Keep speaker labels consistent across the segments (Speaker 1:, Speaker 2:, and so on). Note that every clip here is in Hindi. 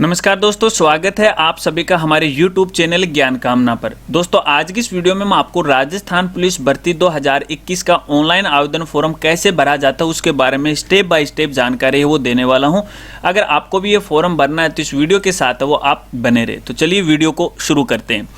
Speaker 1: नमस्कार दोस्तों, स्वागत है आप सभी का हमारे YouTube चैनल ज्ञान कामना पर। दोस्तों आज की इस वीडियो में मैं आपको राजस्थान पुलिस भर्ती 2021 का ऑनलाइन आवेदन फॉर्म कैसे भरा जाता है उसके बारे में स्टेप बाय स्टेप जानकारी है वो देने वाला हूं। अगर आपको भी ये फॉर्म भरना है तो इस वीडियो के साथ वो आप बने रहे। तो चलिए वीडियो को शुरू करते हैं।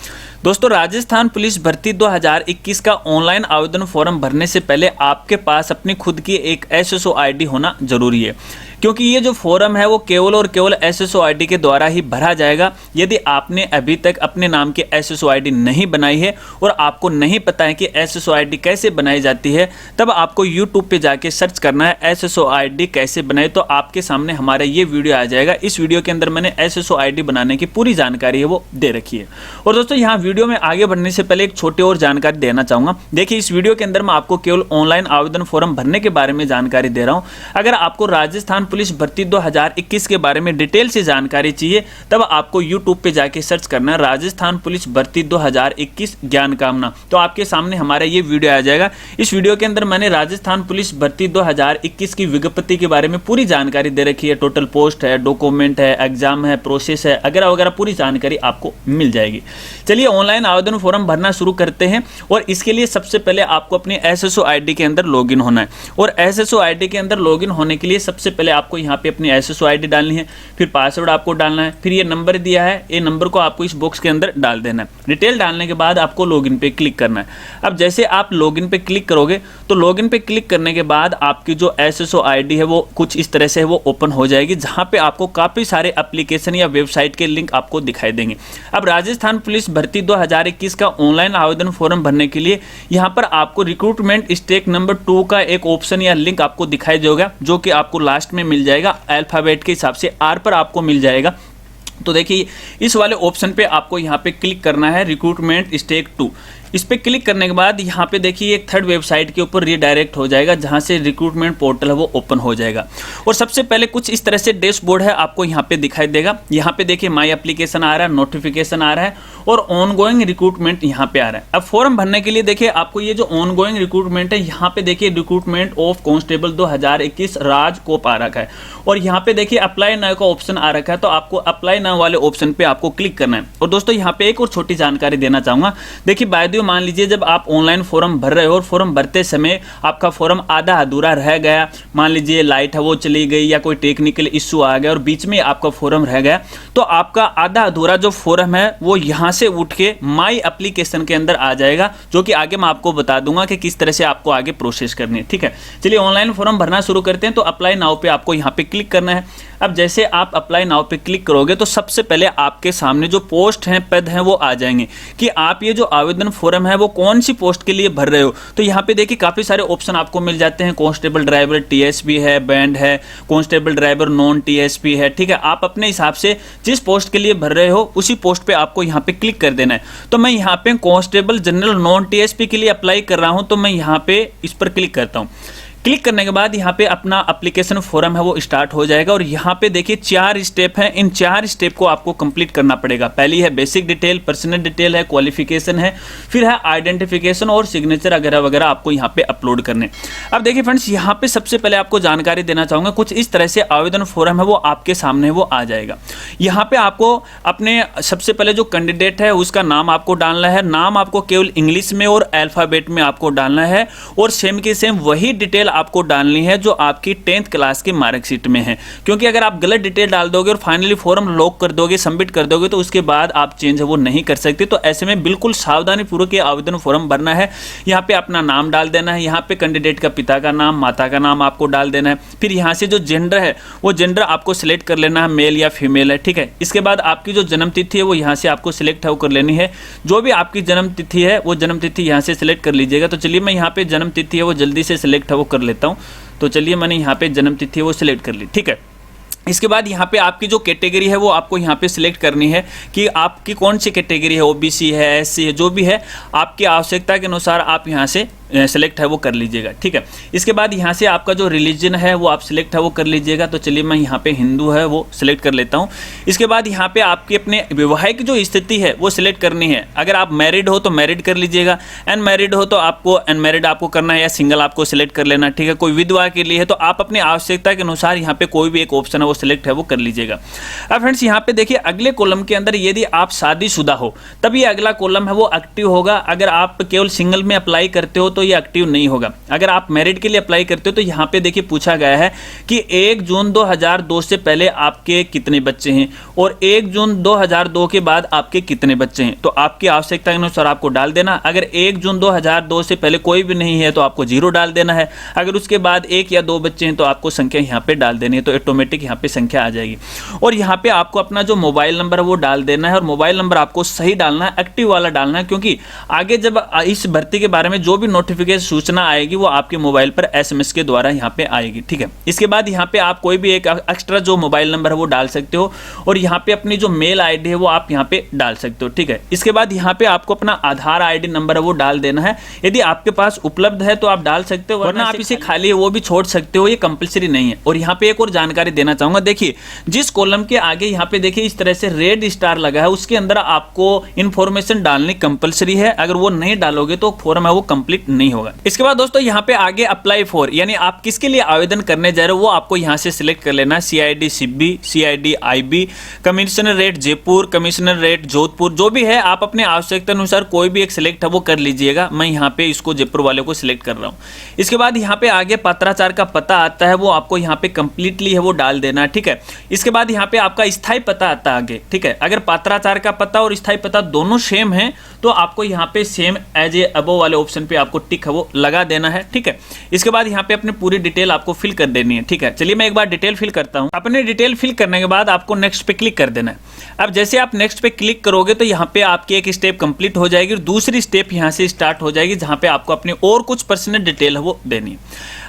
Speaker 1: दोस्तों राजस्थान पुलिस भर्ती 2021 का ऑनलाइन आवेदन फॉर्म भरने से पहले आपके पास अपनी खुद की एक SSO ID होना जरूरी है, क्योंकि ये जो फॉर्म है वो केवल और केवल SSO ID के द्वारा ही भरा जाएगा। यदि आपने अभी तक अपने नाम की SSO ID नहीं बनाई है और आपको नहीं पता है कि SSO ID कैसे बनाई जाती है, तब आपको YouTube पे जाके सर्च करना है SSO ID कैसे बनाए, तो आपके सामने हमारा ये वीडियो आ जाएगा। इस वीडियो के अंदर मैंने SSO ID बनाने की पूरी जानकारी है वो दे रखी है। और दोस्तों यहाँ वीडियो में आगे बढ़ने से पहले एक छोटी और जानकारी देना चाहूँगा। देखिए इस वीडियो के अंदर मैं आपको केवल ऑनलाइन आवेदन फॉर्म भरने के बारे में जानकारी दे रहा हूँ। अगर आपको राजस्थान पुलिस भर्ती 2021 के बारे में डिटेल से जानकारी चाहिए तब आपको YouTube पे जाके सर्च करना है राजस्थान पुलिस भर्ती 2021 ज्ञान कामना, तो आपके सामने हमारा ये वीडियो आ जाएगा। इस वीडियो के अंदर मैंने राजस्थान पुलिस भर्ती 2021 की विज्ञप्ति के बारे में पूरी जानकारी दे रखी है। टोटल पोस्ट है, डॉक्यूमेंट है, एग्जाम है, प्रोसेस है, वगैरह वगैरह पूरी जानकारी आपको मिल जाएगी। चलिए ऑनलाइन आवेदन फॉर्म भरना शुरू करते हैं। और इसके लिए सबसे पहले आपको अपनी SSO ID के अंदर लॉगिन होना है। और SSO ID के अंदर लॉगिन होने के लिए सबसे पहले आपको यहाँ पे अपनी SSO ID डालनी है, फिर पासवर्ड आपको डालना है, फिर ये नंबर दिया है, ये नंबर को आपको इस बॉक्स के अंदर डाल देना है। डिटेल डालने के बाद आपको लॉगिन पे क्लिक करना है। अब जैसे आप लॉगिन पे क्लिक करोगे तो लॉगिन पे क्लिक करने के बाद आपकी जो SSO ID है वो कुछ इस तरह से वो ओपन हो जाएगी, जहाँ पे आपको काफ़ी सारे एप्लीकेशन या वेबसाइट के लिंक आपको दिखाई देंगे। अब राजस्थान पुलिस भर्ती 2021 का ऑनलाइन आवेदन फॉर्म भरने के लिए यहाँ पर आपको रिक्रूटमेंट स्टेक नंबर 2 का एक ऑप्शन या लिंक आपको दिखाई देगा, जो कि आपको लास्ट में मिल जाएगा। अल्फाबेट के हिसाब से R पर आपको मिल जाएगा। तो देखिए इस वाले ऑप्शन पे आपको यहाँ पे क्लिक करना है, रिक्रूटमेंट स्टेक 2। इस पे क्लिक करने के बाद यहाँ पे देखिए एक थर्ड वेबसाइट के ऊपर रीडायरेक्ट हो जाएगा, जहाँ से रिक्रूटमेंट पोर्टल है वो ओपन हो जाएगा। और सबसे पहले कुछ इस तरह से डैशबोर्ड है आपको यहाँ पे दिखाई देगा। यहाँ पे देखिए माई एप्लीकेशन आ रहा है, नोटिफिकेशन आ रहा है और ऑनगोइंग रिक्रूटमेंट यहाँ पे आ रहा है। अब फॉर्म भरने के लिए देखिए आपको ये जो ऑनगोइंग रिक्रूटमेंट है, यहाँ पे देखिए रिक्रूटमेंट ऑफ कांस्टेबल 2021 राजकोप आ रखा है और यहाँ पे देखिए अप्लाई नाउ का ऑप्शन आ रखा है, तो आपको अप्लाई नाउ वाले ऑप्शन पे आपको क्लिक करना है। और दोस्तों यहाँ पे एक और छोटी जानकारी देना चाहूंगा। देखिए बाय मान लीजिए जब आप ऑनलाइन फॉर्म भर रहे हो और फॉर्म भरते समय आपका फॉर्म आधा अधूरा रह गया, मान लीजिए लाइट है वो चली गई या कोई टेक्निकल इश्यू आ गया और बीच में आपका फॉर्म रह गया, तो आपका आधा अधूरा जो फॉर्म है वो यहाँ से उठ के माई एप्लीकेशन के अंदर आ जाएगा, जो कि आगे मैं आपको बता दूंगा कि किस तरह से आपको आगे प्रोसेस करनी है। ठीक है, चलिए ऑनलाइन फॉर्म भरना शुरू करते हैं। तो अप्लाई नाउ पे आपको यहाँ पे क्लिक करना है। अब जैसे आप अप्लाई नाउ पे क्लिक करोगे तो सबसे पहले आपके सामने जो पोस्ट हैं, पद हैं वो आ जाएंगे कि आप ये जो आवेदन फॉर्म है वो कौन सी पोस्ट के लिए भर रहे हो। तो यहाँ पे देखिए काफ़ी सारे ऑप्शन आपको मिल जाते हैं। कांस्टेबल ड्राइवर TSP है, बैंड है, कांस्टेबल ड्राइवर नॉन TSP है। ठीक है, आप अपने हिसाब से जिस पोस्ट के लिए भर रहे हो उसी पोस्ट पे आपको यहाँ पे क्लिक कर देना है। तो मैं यहाँ पे कांस्टेबल जनरल नॉन TSP के लिए अप्लाई कर रहा हूँ, तो मैं यहाँ पे इस पर क्लिक करता हूँ। क्लिक करने के बाद यहाँ पे अपना एप्लीकेशन फॉर्म है वो स्टार्ट हो जाएगा और यहाँ पे देखिए 4 स्टेप हैं। इन 4 स्टेप को आपको कंप्लीट करना पड़ेगा। पहली है बेसिक डिटेल, पर्सनल डिटेल है, क्वालिफिकेशन है, फिर है आइडेंटिफिकेशन और सिग्नेचर वगैरह वगैरह आपको यहाँ पे अपलोड करने। अब देखिए फ्रेंड्स यहाँ पे सबसे पहले आपको जानकारी देना चाहूँगा, कुछ इस तरह से आवेदन फॉर्म है वो आपके सामने वो आ जाएगा। यहाँ पे आपको अपने सबसे पहले जो कैंडिडेट है उसका नाम आपको डालना है। नाम आपको केवल इंग्लिश में और अल्फाबेट में आपको डालना है और सेम की सेम वही डिटेल आपको डालनी है जो आपकी 10th क्लास की मार्कशीट में है, क्योंकि अगर आप गलत डिटेल डाल दोगे और फाइनली फॉर्म लॉक कर दोगे, सबमिट कर दोगे, तो उसके बाद आप चेंज है वो नहीं कर सकते। तो ऐसे में बिल्कुल सावधानी पूर्वक ये आवेदन फॉर्म भरना है। यहाँ पे अपना नाम डाल देना है, यहाँ पे कैंडिडेट का पिता का नाम, माता का नाम आपको डाल देना है। फिर यहाँ से जो जेंडर है वो जेंडर आपको सिलेक्ट कर लेना है, मेल या फीमेल है। ठीक है, इसके बाद आपकी जो जन्म तिथि है वो यहाँ से आपको सिलेक्ट है वो कर लेनी है। जो भी आपकी जन्म तिथि है वो जन्म तिथि यहाँ से सिलेक्ट कर लीजिएगा। तो चलिए मैं यहाँ पे जन्म तिथि है वो जल्दी से सिलेक्ट है वो कर लेता हूँ। तो चलिए मैंने यहाँ पे जन्म तिथि वो सिलेक्ट कर ली। ठीक है, इसके बाद यहाँ पे आपकी जो कैटेगरी है वो आपको यहाँ पे सिलेक्ट करनी है कि आपकी कौन सी कैटेगरी है, OBC है, SC है, जो भी है आपकी आवश्यकता के अनुसार आप यहाँ से सेलेक्ट है वो कर लीजिएगा। ठीक है, इसके बाद यहाँ से आपका जो रिलीजन है वो आप सिलेक्ट है वो कर लीजिएगा। तो चलिए मैं यहाँ पे हिंदू है वो सिलेक्ट कर लेता हूँ। इसके बाद यहाँ पे आपकी अपने वैवाहिक जो स्थिति है वो सिलेक्ट करनी है। अगर आप मैरिड हो तो मैरिड कर लीजिएगा, अनमैरिड हो तो आपको अनमैरिड आपको करना है या सिंगल आपको सिलेक्ट कर लेना। ठीक है, कोई विधवा के लिए है तो आप अपनी आवश्यकता के अनुसार यहाँ पे कोई भी एक ऑप्शन है वो सिलेक्ट है वो कर लीजिएगा। अब फ्रेंड्स यहाँ पे देखिए अगले कॉलम के अंदर यदि आप शादीशुदा हो तब ये अगला कॉलम है वो एक्टिव होगा। अगर आप केवल सिंगल में अप्लाई करते हो तो ये एक्टिव नहीं होगा। अगर आप मैरिड के लिए अप्लाई करते हो तो यहाँ पे देखिए पूछा गया है कि 1 जून 2002 से पहले आपके कितने बच्चे हैं और 1 जून 2002 के बाद आपके कितने बच्चे हैं। तो आपकी आवश्यकता के अनुसार आपको डाल देना। अगर 1 जून 2002 से पहले कोई भी नहीं है तो आपको 0 डाल देना है। अगर उसके बाद 1 या 2 बच्चे हैं तो आपको संख्या यहाँ पे डाल देनी है, तो ऑटोमेटिक यहाँ पे संख्या आ जाएगी। और यहाँ पे आपको अपना जो मोबाइल नंबर है वो डाल देना है और मोबाइल नंबर आपको सही डालना है, एक्टिव वाला डालना है, क्योंकि आगे जब इस भर्ती के बारे में जो भी नोटिफिकेशन सूचना आएगी वो आपके मोबाइल पर SMS के द्वारा यहाँ पे आएगी। ठीक है, इसके बाद यहाँ पे आप कोई भी एक एक्स्ट्रा जो मोबाइल नंबर है वो डाल सकते हो और यहाँ पे अपनी जो मेल ID है वो आप यहाँ पे डाल सकते हो। ठीक है, इसके बाद यहाँ पे आपको अपना आधार ID नंबर है वो डाल देना है। यदि आपके पास उपलब्ध है तो आप डाल सकते हो, वरना आप इसे खाली है वो भी छोड़ सकते हो, ये कंपलसरी नहीं है। और यहाँ पे एक और जानकारी देना चाहूंगा, देखिए जिस कॉलम के आगे यहाँ पे देखिए इस तरह से रेड स्टार लगा है उसके अंदर आपको इंफॉर्मेशन डालनी कंपलसरी है। अगर वो नहीं डालोगे तो फॉर्म है वो कंप्लीट नहीं होगा। इसके बाद दोस्तों यहाँ पे आगे अप्लाई फॉर, यानी आप किसके लिए आवेदन करने जा रहे हो वो आपको यहाँ से सिलेक्ट कर लेना है। CID Sibi, CID IB, commissionerate Jaipur, commissionerate Jodhpur, जो भी है आप अपने आवश्यकता अनुसार कोई भी एक सिलेक्ट है वो कर लीजिएगा। मैं यहाँ पे इसको जयपुर वाले को सिलेक्ट कर रहा हूँ। इसके बाद यहाँ पे आगे पत्राचार का पता आता है वो आपको यहाँ पे कंप्लीटली है वो डाल देना है। ठीक है, इसके बाद यहाँ पे आपका स्थायी पता आता है आगे। ठीक है, अगर पत्राचार का पता और स्थायी पता दोनों सेम है तो आपको यहाँ पे सेम एज ए अबो वाले ऑप्शन पे आपको टिक है वो लगा देना है। ठीक है, इसके बाद यहाँ पे अपनी पूरी डिटेल आपको फिल कर देनी है। ठीक है, चलिए मैं एक बार डिटेल फिल करता हूँ। अपने डिटेल फिल करने के बाद आपको नेक्स्ट पे क्लिक कर देना है। अब जैसे आप नेक्स्ट पे क्लिक करोगे तो यहाँ पे आपकी एक स्टेप कंप्लीट हो जाएगी और दूसरी स्टेप यहाँ से स्टार्ट हो जाएगी जहाँ पे आपको अपनी और कुछ पर्सनल डिटेल है वो देनी है।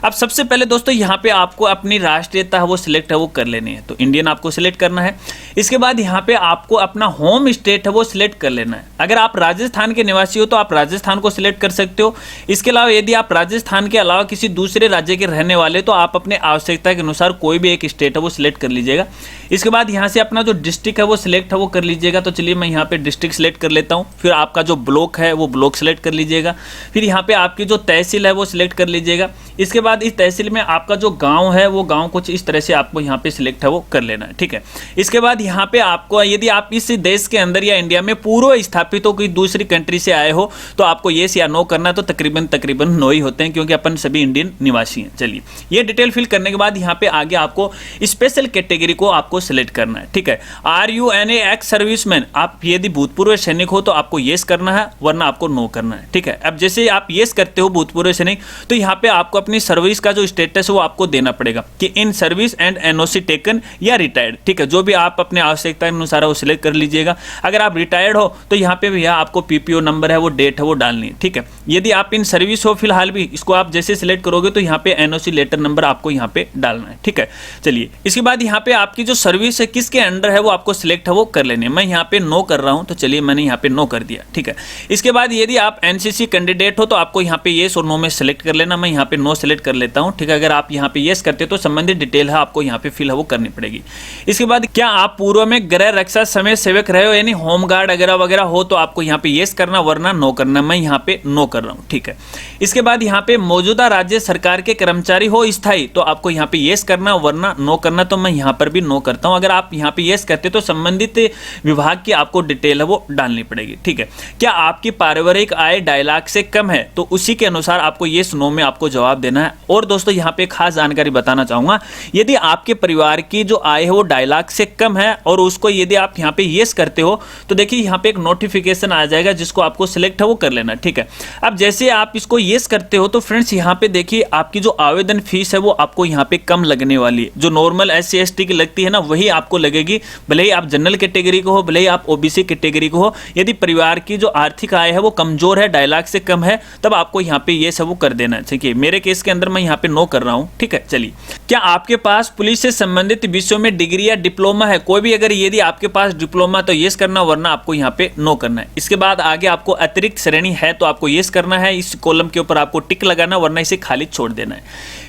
Speaker 1: अब सबसे पहले दोस्तों यहाँ पे आपको अपनी राष्ट्रीयता है वो सिलेक्ट है वो कर लेनी है, तो इंडियन आपको सिलेक्ट करना है। इसके बाद यहाँ पे आपको अपना होम स्टेट है वो सिलेक्ट कर लेना है। अगर आप राजस्थान के निवासी हो तो आप राजस्थान को सिलेक्ट कर सकते हो। इसके अलावा यदि आप राजस्थान के अलावा किसी दूसरे राज्य के रहने वाले तो आप अपने आवश्यकता के अनुसार कोई भी एक स्टेट है वो सिलेक्ट कर लीजिएगा। इसके बाद यहाँ से अपना जो डिस्ट्रिक्ट है वो सिलेक्ट है वो कर लीजिएगा। तो चलिए मैं यहाँ पे डिस्ट्रिक्ट सिलेक्ट कर लेता हूँ। फिर आपका जो ब्लॉक है वो ब्लॉक सिलेक्ट कर लीजिएगा। फिर यहाँ पे आपकी जो तहसील है वो सिलेक्ट कर लीजिएगा। इसके बाद इस तहसील में आपका जो गांव है वो गांव कुछ इस तरह से आपको यहाँ पे सिलेक्ट है वो कर लेना है। ठीक है, इसके बाद यहाँ पे आपको यदि आप इस देश के अंदर या इंडिया में पूर्व स्थापित हो, कोई दूसरी कंट्री से आए हो तो आपको येस या नो करना। तो तकरीबन नो ही होते हैं क्योंकि अपन सभी इंडियन निवासी हैं। चलिए ये डिटेल फिल करने के बाद यहाँ पे आगे आपको स्पेशल कैटेगरी को आपको सिलेक्ट करना है। ठीक है, RUNA एक्स सर्विसमैन, आप यदि भूतपूर्व सैनिक हो तो आपको येस करना है वरना आपको नो करना है। ठीक है, अब जैसे आप येस करते हो भूतपूर्व सैनिक तो यहाँ पे आपको अपनी सर्विस का जो स्टेटस है वो आपको देना पड़ेगा कि in service and NOC taken या रिटायर्ड। ठीक है, जो भी आप अपने आवश्यकता के अनुसार वो सिलेक्ट कर लीजिएगा। अगर आप रिटायर्ड हो तो यहाँ पे भैया आपको PPO नंबर है वो डेट है वो डालनी है। ठीक है, यदि आप इन सर्विस हो फिलहाल भी, इसको आप जैसे सिलेक्ट करोगे तो यहाँ पे NOC लेटर नंबर आपको यहाँ पे डालना है। ठीक है, चलिए इसके बाद यहाँ पे आपकी जो सर्विस है किसके अंडर है वो आपको सिलेक्ट है वो कर लेनी है। मैं यहाँ पे नो कर रहा हूँ तो चलिए मैंने यहाँ पे नो कर दिया। ठीक है, इसके बाद यदि आप NCC कैंडिडेट हो तो आपको यहाँ पे येस और नो में सिलेक्ट कर लेना। मैं यहाँ पे नो सिलेक्ट कर लेता हूँ। ठीक है, अगर आप यहाँ पे येस करते हो तो संबंधित डिटेल है आपको यहाँ पे फिल है वो करनी पड़ेगी। इसके बाद क्या आप पूर्व में गृह रक्षा समय सेवक रहे हो यानी होमगार्ड वगैरह वगैरह हो तो आपको यहाँ पे येस करना वरना नो करना। मैं यहाँ पे नो कर रहा हूँ। ठीक है, इसके बाद यहाँ पे मौजूदा राज्य सरकार के कर्मचारी हो स्थायी तो आपको यहाँ पे येस करना वरना नो करना। तो मैं यहाँ पर भी नो करता हूँ। अगर आप यहाँ पे येस करते तो संबंधित विभाग की आपको डिटेल है वो डालनी पड़ेगी। ठीक है, क्या आपकी पारिवारिक आय 2.5 लाख से कम है तो उसी के अनुसार आपको येस नो में आपको जवाब देना है। और दोस्तों यहाँ पे खास जानकारी बताना चाहूंगा, यदि आपके परिवार की जो आय है वो 2.5 लाख से कम है और उसको यदि आप यहाँ पे येस करते हो तो देखिए यहाँ पे एक नोटिफिकेशन आ जाएगा जिसको आपको सिलेक्ट है वो कर लेना। ठीक है, अब जैसे आप इसको येस करते हो तो फ्रेंड्स यहाँ पे देखिए आपकी जो आवेदन फीस है वो आपको यहाँ पे कम लगने वाली है। जो नॉर्मल SC ST की लगती है ना वही आपको लगेगी, भले ही आप जनरल कैटेगरी को हो, भले ही आप OBC कैटेगरी को हो। यदि परिवार की जो आर्थिक आय है वो कमजोर है, 2.5 लाख से कम है, तब आपको यहाँ पे ये सब वो कर देना है। ठीक है, मेरे केस के अंदर मैं यहाँ पे नो कर रहा हूँ। ठीक है, चलिए क्या आपके पास पुलिस से संबंधित विषयों में डिग्री या डिप्लोमा है कोई भी, अगर यदि आपके पास डिप्लोमा तो येस करना वरना आपको यहाँ पे नो करना है। इसके बाद आगे आपको अतिरिक्त श्रेणी है तो आपको येस करना है, इस कॉलम के ऊपर आपको टिक लगाना वरना इसे खाली छोड़ देना है।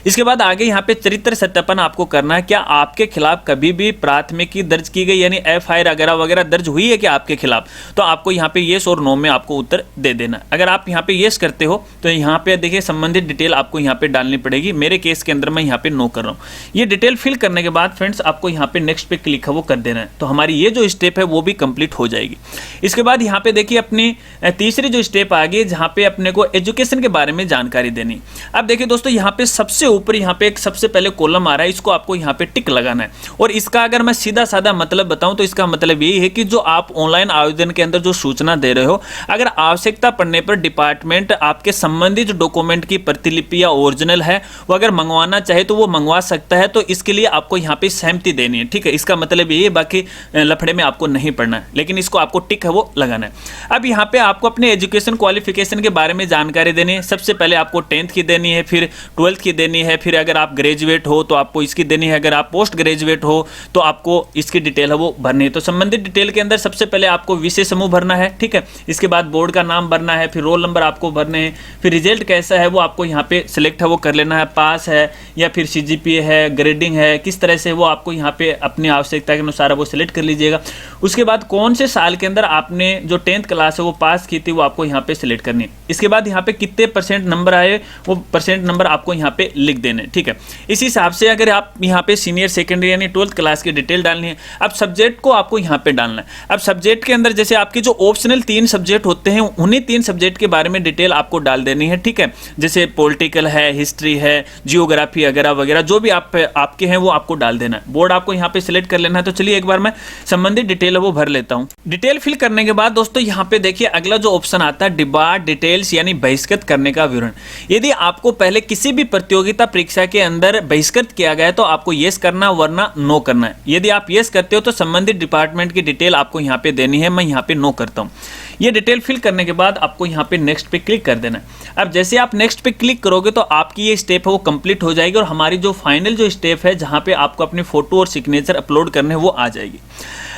Speaker 1: इसके बाद आगे यहाँ पे चरित्र सत्यापन आपको करना है। क्या आपके खिलाफ कभी भी प्राथमिकी दर्ज की गई, यानी FIR वगैरह वगैरह दर्ज हुई है क्या आपके खिलाफ, तो आपको यहाँ पे येस और नो में आपको उत्तर दे देना। अगर आप यहाँ पे येस करते हो तो यहाँ पे देखिए संबंधित डिटेल आपको यहाँ पे डालनी पड़ेगी। मेरे केस के अंदर मैं यहाँ पे नो कर रहा हूँ। ये डिटेल फिल करने के बाद फ्रेंड्स आपको यहाँ पे नेक्स्ट पे क्लिक है वो कर देना है, तो हमारी ये जो स्टेप है वो भी कंप्लीट हो जाएगी। इसके बाद यहाँ पे देखिए अपनी तीसरी जो स्टेप आ गई, जहाँ पे अपने को एजुकेशन के बारे में जानकारी देनी। अब देखिए दोस्तों, यहाँ पे सबसे ऊपर यहाँ पे एक सबसे पहले कॉलम आ रहा है, इसको आपको यहाँ पे टिक लगाना है। और इसका अगर मैं सीधा साधा मतलब बताऊं तो इसका मतलब यही है कि जो आप ऑनलाइन आवेदन के अंदर जो सूचना दे रहे हो, अगर आवश्यकता पड़ने पर डिपार्टमेंट आपके संबंधित डॉक्यूमेंट की प्रतिलिपि या ओरिजिनल है वो अगर मंगवाना चाहे तो वो मंगवा सकता है, तो इसके लिए आपको यहाँ पे सहमति देनी है। ठीक है, इसका मतलब यही है, बाकी लफड़े में आपको नहीं पढ़ना है, लेकिन इसको आपको टिक है वो लगाना है। अब यहाँ पे आपको अपने एजुकेशन क्वालिफिकेशन के बारे में जानकारी देनी है। सबसे पहले आपको 10th की देनी है, फिर 12th की देनी है, फिर अगर आप ग्रेजुएट हो तो आपको इसकी देनी है, अगर आप पोस्ट ग्रेजुएट हो तो आपको इसकी डिटेल है वो भरनी है। तो संबंधित डिटेल के अंदर सबसे पहले आपको विषय समूह भरना है। ठीक है, इसके बाद बोर्ड का नाम भरना है, फिर रोल नंबर आपको भरने हैं, फिर रिजल्ट कैसा है वो आपको यहाँ पे सिलेक्ट है वो कर लेना है, पास है या फिर CGPA है, ग्रेडिंग है, किस तरह से वो आपको यहाँ पे अपनी आवश्यकता के अनुसार वो सिलेक्ट कर लीजिएगा। उसके बाद कौन से साल के अंदर आपने जो 10th क्लास है वो पास की थी वो आपको यहाँ पे सिलेक्ट करनी है। इसके बाद यहाँ पे कितने % नंबर आए वो % नंबर आपको यहाँ पे लिख देने। ठीक है, इस हिसाब से अगर आप यहाँ पे सीनियर सेकेंडरी यानी 12th क्लास की डिटेल डालनी है। अब सब्जेक्ट को आपको यहाँ पे डालना है। अब सब्जेक्ट के अंदर जैसे आपके जो ऑप्शनल 3 सब्जेक्ट होते हैं, उन्हीं 3 सब्जेक्ट के बारे में डिटेल आपको डाल देनी है। ठीक है, जैसे पॉलिटिकल है, हिस्ट्री है, जियोग्राफी वगैरह वगैरह जो भी आपके हैं वो आपको डाल देना है। बोर्ड आपको यहाँ पे सिलेक्ट कर लेना है। तो चलिए एक बार मैं संबंधित डिटेल है वो भर लेता हूँ। डिटेल फिल करने के बाद दोस्तों यहाँ पे देखिए अगला जो ऑप्शन आता है डिबार डिटेल्स यानी बहिष्कृत करने का विवरण। यदि आपको पहले किसी भी प्रतियोगिता परीक्षा के अंदर बहिष्कृत किया गया है तो आपको येस करना वरना नो करना है। यदि आप येस करते हो तो संबंधित डिपार्टमेंट की डिटेल आपको यहाँ पे देनी है। मैं यहाँ पे नो करता हूँ। ये डिटेल फिल करने के बाद आपको यहाँ पे नेक्स्ट पे क्लिक कर देना है। अब जैसे आप नेक्स्ट पे क्लिक करोगे तो आपकी ये स्टेप है वो कंप्लीट हो जाएगी और हमारी जो फाइनल जो स्टेप है जहाँ पे आपको अपनी फोटो और सिग्नेचर अपलोड करने वो आ जाएगी।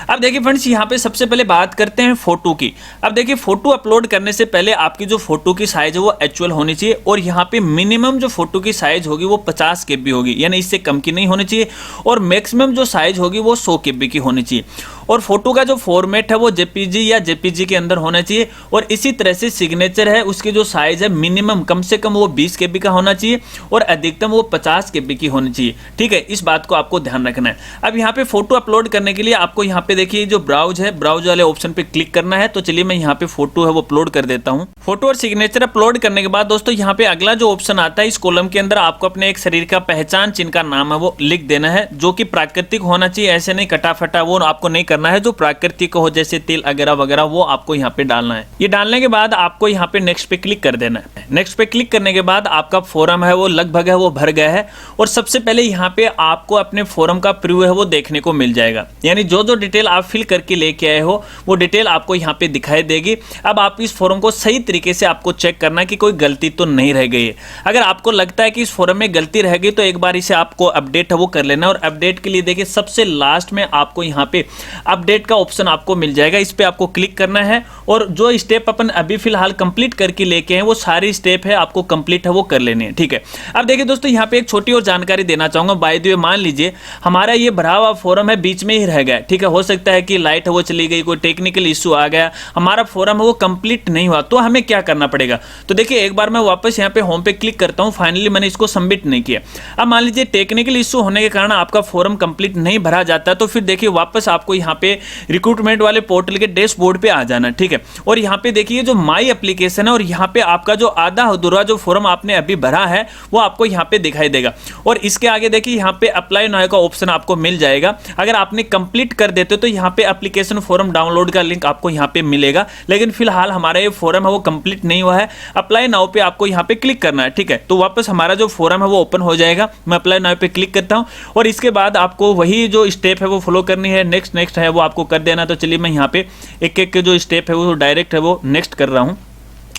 Speaker 1: अब देखिए फ्रेंड्स, यहाँ पे सबसे पहले बात करते हैं फोटो की। अब देखिए फोटो अपलोड करने से पहले आपकी जो फोटो की साइज है वो एक्चुअल होनी चाहिए और यहाँ पे मिनिमम जो फोटो की साइज होगी वो 50 KB होगी, यानी इससे कम की नहीं होनी चाहिए, और मैक्सिमम जो साइज होगी वो 100 KB की होनी चाहिए। और फोटो का जो फॉर्मेट है वो JPG या JPG के अंदर होना चाहिए। और इसी तरह से सिग्नेचर है उसकी जो साइज है मिनिमम कम से कम वो 20 KB का होना चाहिए और अधिकतम वो 50 KB की होनी चाहिए। ठीक है, इस बात को आपको ध्यान रखना है। अब यहाँ पे फोटो अपलोड करने के लिए आपको यहाँ पे देखिए जो ब्राउज है, ब्राउज वाले ऑप्शन पे क्लिक करना है। तो चलिए मैं यहाँ पे फोटो है वो अपलोड कर देता हूँ। फोटो और सिग्नेचर अपलोड करने के बाद दोस्तों यहाँ पे अगला जो ऑप्शन आता है, इस कॉलम के अंदर आपको अपने एक शरीर का पहचान चिन्ह का नाम है वो लिख देना है, जो कि प्राकृतिक होना चाहिए, ऐसे नहीं कटा फटा वो आपको नहीं करना है। जो प्राकृतिक हो जैसे तिल वगैरह वगैरह वो आपको यहाँ पे डालना है। ये डालने के बाद आपको यहाँ पे नेक्स्ट पे क्लिक कर देना है। नेक्स्ट पे क्लिक करने के बाद आपका फॉर्म है वो लगभग है वो भर गया है और सबसे पहले यहाँ पे आपको अपने फॉर्म का प्रीव्यू है वो देखने को मिल जाएगा, यानी जो जो डिटेल आप फिल करके लेके आए हो वो डिटेल आपको यहाँ पे दिखाई देगी। अब आप इस फॉर्म को सही तरीके से आपको चेक करना है कि कोई गलती तो नहीं रह गई है। अगर आपको लगता है कि इस फॉर्म में गलती रह गई तो एक बार इसे आपको अपडेट है वो कर लेना। और अपडेट के लिए देखिए सबसे लास्ट में आपको यहाँ पे अपडेट का ऑप्शन आपको मिल जाएगा, इस पे आपको क्लिक करना है और जो स्टेप अपन अभी फिलहाल कंप्लीट करके लेके हैं वो सारी स्टेप है आपको कंप्लीट है वो कर लेनी है। ठीक है, अब देखिए दोस्तों यहाँ पे एक छोटी और जानकारी देना चाहूंगा। बाय द वे मान लीजिए हमारा ये भरा हुआ फॉर्म है बीच में ही रह गया। ठीक है, हो सकता है कि लाइट है वो चली गई, कोई टेक्निकल इश्यू आ गया, हमारा फॉर्म है वो कंप्लीट नहीं हुआ, तो हमें क्या करना पड़ेगा। तो देखिए एक बार मैं वापस यहाँ पे होम पे क्लिक करता हूँ। फाइनली मैंने इसको सबमिट नहीं किया। अब मान लीजिए टेक्निकल इश्यू होने के कारण आपका फॉर्म कंप्लीट नहीं भरा जाता, तो फिर देखिए वापस आपको यहाँ पे रिक्रूटमेंट वाले पोर्टल के डैशबोर्ड पे आ जाना। ठीक है, और यहाँ पे देखिए जो माई एप्लीकेशन है और यहाँ पे आपका जो आधा अधूरा जो फॉर्म आपने अभी भरा है वो आपको यहाँ पे दिखाई देगा। और इसके आगे देखिए यहाँ पे अप्लाई नाउ का ऑप्शन आपको मिल जाएगा। अगर आपने कंप्लीट कर देते तो यहाँ पे एप्लीकेशन फॉर्म डाउनलोड का लिंक आपको यहाँ पे मिलेगा, लेकिन फिलहाल हमारा ये फॉर्म है वो कंप्लीट नहीं हुआ है। अप्लाई नाउ पे आपको यहाँ पे क्लिक करना है। ठीक है, तो वापस हमारा जो फॉर्म है वो ओपन हो जाएगा। मैं अप्लाई नाउ पे क्लिक करता हूँ और इसके बाद आपको वही जो स्टेप है वो फॉलो करनी है। नेक्स्ट है वो आपको कर देना। तो चलिए मैं यहाँ पे एक एक जो स्टेप है वो डायरेक्ट है वो नेक्स्ट कर रहा हूँ।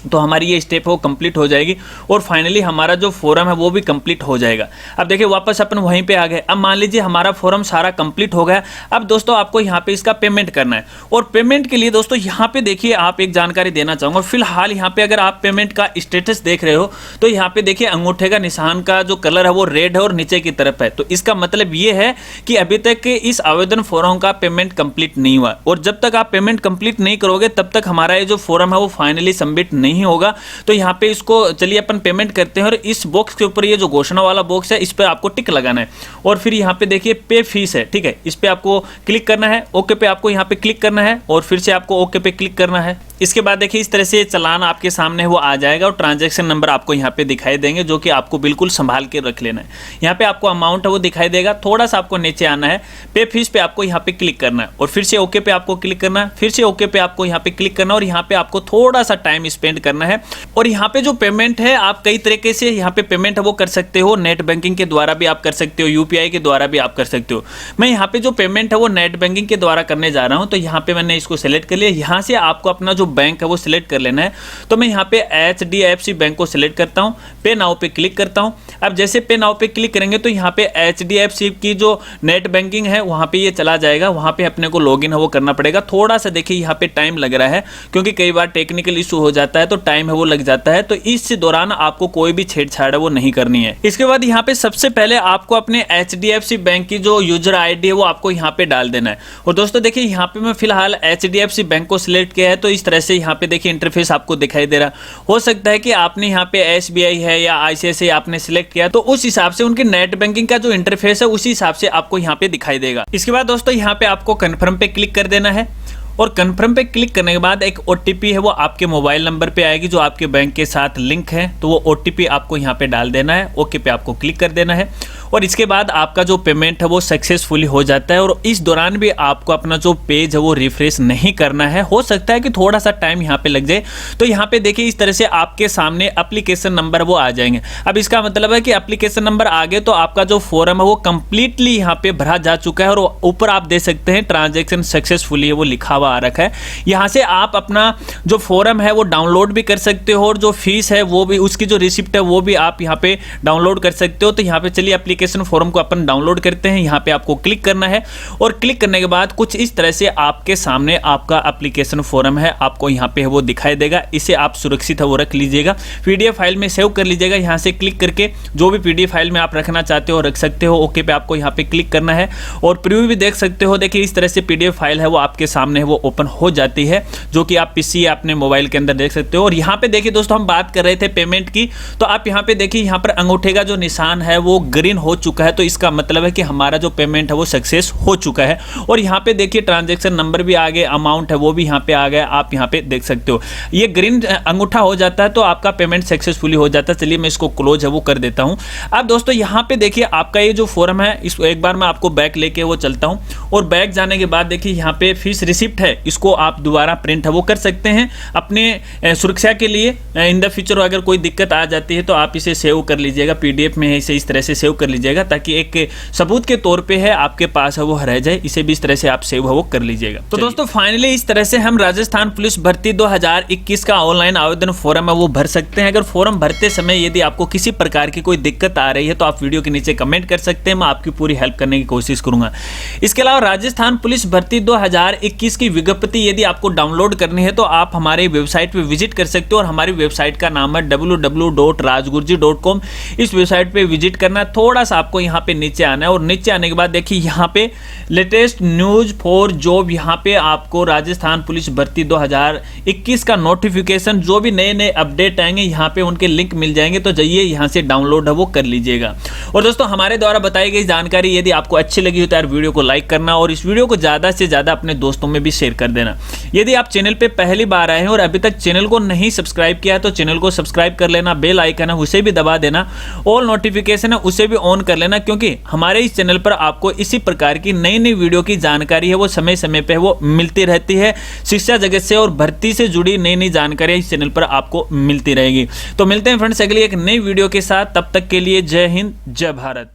Speaker 1: तो हमारी ये स्टेप है वो कंप्लीट हो जाएगी और फाइनली हमारा जो फॉर्म है वो भी कंप्लीट हो जाएगा। अब देखिए वापस अपन वहीं पे आ गए। अब मान लीजिए हमारा फॉर्म सारा कंप्लीट हो गया। अब दोस्तों आपको यहाँ पे इसका पेमेंट करना है और पेमेंट के लिए दोस्तों यहाँ पे देखिए आप एक जानकारी देना चाहूँगा। फिलहाल यहाँ पे अगर आप पेमेंट का स्टेटस देख रहे हो तो यहाँ पे देखिए अंगूठे का निशान का जो कलर है वो रेड है और नीचे की तरफ है। तो इसका मतलब ये है कि अभी तक इस आवेदन फॉर्म का पेमेंट कंप्लीट नहीं हुआ और जब तक आप पेमेंट कंप्लीट नहीं करोगे तब तक हमारा ये जो फॉर्म है वो फाइनली सबमिट नहीं होगा। तो यहाँ पे इसको चलिए अपन पेमेंट करते हैं और इस बॉक्स के ऊपर ये जो घोषणा वाला बॉक्स है इस पर आपको टिक लगाना है और फिर यहाँ पे देखिए पे फीस है, ठीक है, इस पे आपको क्लिक करना है। ओके पे आपको यहाँ पे क्लिक करना है और फिर से आपको ओके पे क्लिक करना है। इसके बाद देखिए इस तरह से चालान आपके सामने वो आ जाएगा और ट्रांजैक्शन नंबर आपको यहाँ पे दिखाई देंगे जो कि आपको बिल्कुल संभाल के रख लेना है। यहाँ पे आपको अमाउंट है वो दिखाई देगा। थोड़ा सा आपको नीचे आना है, पे फीस पे आपको यहाँ पे क्लिक करना है और फिर से ओके पे आपको क्लिक करना है, फिर से ओके पे आपको यहाँ पे क्लिक करना है और यहाँ पे आपको थोड़ा सा टाइम स्पेंड करना है। और यहाँ पे जो पेमेंट है आप कई तरीके से यहाँ पे पेमेंट है वो कर सकते हो। नेट बैंकिंग के द्वारा भी आप कर सकते हो, यूपीआई के द्वारा भी आप कर सकते हो। मैं यहाँ पे जो पेमेंट है वो नेट बैंकिंग के द्वारा करने जा रहा हूँ। तो यहाँ पे मैंने इसको सिलेक्ट कर लिया। यहाँ से आपको अपना जो बैंक है वो सिलेक्ट कर लेना है। तो मैं यहाँ पे HDFC बैंक को सिलेक्ट करता हूँ, पे नाउ पे क्लिक करता हूँ। अब जैसे पे नाउ पे क्लिक करेंगे तो यहाँ पे HDFC की जो नेट बैंकिंग है वहाँ पे ये चला जाएगा। वहाँ पे अपने को लॉगिन है वो करना पड़ेगा। थोड़ा सा देखिए यहाँ पे टाइम लग रहा है क्योंकि कई बार टेक्निकल इशू हो जाता है तो टाइम है वो लग जाता है। तो इस दौरान आपको कोई भी छेड़छाड़ है वो नहीं करनी है। इसके बाद यहाँ पे सबसे पहले आपको अपने HDFC बैंक की जो यूजर ID है वो आपको यहाँ पे डाल देना है। और दोस्तों देखिए यहाँ पे मैं फिलहाल HDFC बैंक को सिलेक्ट किया है तो इस तरह से यहाँ पे देखिए इंटरफेस आपको दिखाई दे रहा। हो सकता है कि आपने यहाँ पे SBI है या ICICI आपने सिलेक्ट किया तो उस हिसाब से उनके नेट बैंकिंग का जो इंटरफेस है उसी हिसाब से आपको यहाँ पे दिखाई देगा। इसके बाद दोस्तों यहाँ पे आपको कन्फर्म पे क्लिक कर देना है और कन्फर्म पे क्लिक करने के बाद एक OTP है वो आपके मोबाइल नंबर पे आएगी जो आपके बैंक के साथ लिंक है। तो वो OTP आपको यहाँ पे डाल देना है। ओके पे आपको क्लिक कर देना है और इसके बाद आपका जो पेमेंट है वो सक्सेसफुली हो जाता है। और इस दौरान भी आपको अपना जो पेज है वो रिफ्रेश नहीं करना है। हो सकता है कि थोड़ा सा टाइम यहाँ पे लग जाए। तो यहाँ पे देखिए इस तरह से आपके सामने एप्लीकेशन नंबर वो आ जाएंगे। अब इसका मतलब है कि एप्लीकेशन नंबर आ गए तो आपका जो फॉर्म है वो कंप्लीटली यहाँ पे भरा जा चुका है। और ऊपर आप देख सकते हैं ट्रांजेक्शन सक्सेसफुली है वो लिखा आ रखा है। यहाँ से आप अपना जो फॉर्म है वो डाउनलोड भी कर सकते हो और जो फीस है वो भी उसकी जो रिसिप्ट है वो भी आप यहाँ पे डाउनलोड कर सकते हो। तो यहाँ पे चलिए एप्लीकेशन फॉर्म को अपन डाउनलोड करते हैं। यहाँ पे आपको क्लिक करना है और क्लिक करने के बाद कुछ इस तरह से आपके सामने आपका एप्लीकेशन फॉर्म है आपको यहाँ पे वो दिखाई देगा। इसे आप सुरक्षित है वो रख लीजिएगा, PDF फाइल में सेव कर लीजिएगा। यहाँ से क्लिक करके जो भी PDF फाइल में आप रखना चाहते हो रख सकते हो। ओके पे आपको यहाँ पे क्लिक करना है और प्रीव्यू भी देख सकते हो। देखिए इस तरह से PDF फाइल है वो आपके सामने वो ओपन हो जाती है जो कि आप PC या अपने मोबाइल के अंदर देख सकते हो। और यहाँ पे देखिए दोस्तों हम बात कर रहे थे पेमेंट की, तो आप यहाँ पे देखिए यहाँ पर अंगूठे का जो निशान है वो ग्रीन हो चुका है। तो इसका मतलब है कि हमारा जो पेमेंट है वो सक्सेस हो चुका है। और यहाँ पे देखिए ट्रांजैक्शन नंबर भी आ गया, अमाउंट है वो भी यहाँ पे आ गया, आप यहाँ पे देख सकते हो। ये ग्रीन अंगूठा हो जाता है तो आपका पेमेंट सक्सेसफुली हो जाता है। चलिए मैं इसको क्लोज है वो कर देता हूँ। अब दोस्तों यहाँ पे देखिए आपका ये जो फॉर्म है इसको एक बार मैं आपको बैक लेके वो चलता हूँ और बैक जाने के बाद देखिए यहाँ पे फीस रिसिप्ट है, इसको आप दोबारा प्रिंट है वो कर सकते हैं अपने सुरक्षा के लिए। इन द फ्यूचर अगर कोई दिक्कत आ जाती है तो आप इसे सेव कर लीजिएगा, PDF में है इसे इस तरह से सेव कर लीजिएगा ताकि एक सबूत के तौर पे है आपके पास है वो रह जाए। इसे भी इस तरह से आप सेव है वो कर लीजिएगा। तो दोस्तों फाइनली इस तरह से हम राजस्थान पुलिस भर्ती 2021 का ऑनलाइन आवेदन फॉर्म है वो भर सकते हैं। अगर फॉर्म भरते समय यदि आपको किसी प्रकार की कोई दिक्कत आ रही है तो आप वीडियो के नीचे कमेंट कर सकते हैं, मैं आपकी पूरी हेल्प करने की कोशिश करूंगा। इसके अलावा राजस्थान पुलिस भर्ती 2021 की विज्ञप्ति यदि आपको डाउनलोड करनी है तो आप हमारे वेबसाइट पे विजिट कर सकते हो और हमारी वेबसाइट का नाम है www.rajgurji.com। इस वेबसाइट पे विजिट करना है। थोड़ा सा आपको यहाँ पे नीचे आना है और नीचे आने के बाद देखिए यहाँ पे लेटेस्ट न्यूज फॉर जॉब, यहाँ पे आपको राजस्थान पुलिस भर्ती 2021 का नोटिफिकेशन जो भी नए नए अपडेट आएंगे यहाँ पे उनके लिंक मिल जाएंगे। तो जाइए यहाँ से डाउनलोड है वो कर लीजिएगा। और दोस्तों हमारे द्वारा बताई गई जानकारी यदि आपको अच्छी लगी हो तो यार वीडियो को लाइक करना और इस वीडियो को ज़्यादा से ज़्यादा अपने दोस्तों में भी शेयर कर देना। यदि आप चैनल पे पहली बार आए हैं और अभी तक चैनल को नहीं सब्सक्राइब किया तो चैनल को सब्सक्राइब कर लेना, बेल आइकन है उसे भी दबा देना, ऑल नोटिफिकेशन है उसे भी ऑन कर लेना, क्योंकि हमारे इस चैनल पर आपको इसी प्रकार की नई नई वीडियो की जानकारी है वो समय समय पे वो मिलती रहती है। शिक्षा जगत से और भर्ती से जुड़ी नई नई जानकारी इस चैनल पर आपको मिलती रहेगी। तो मिलते हैं फ्रेंड्स अगली एक नई वीडियो के साथ, तब तक के लिए जय हिंद जय भारत।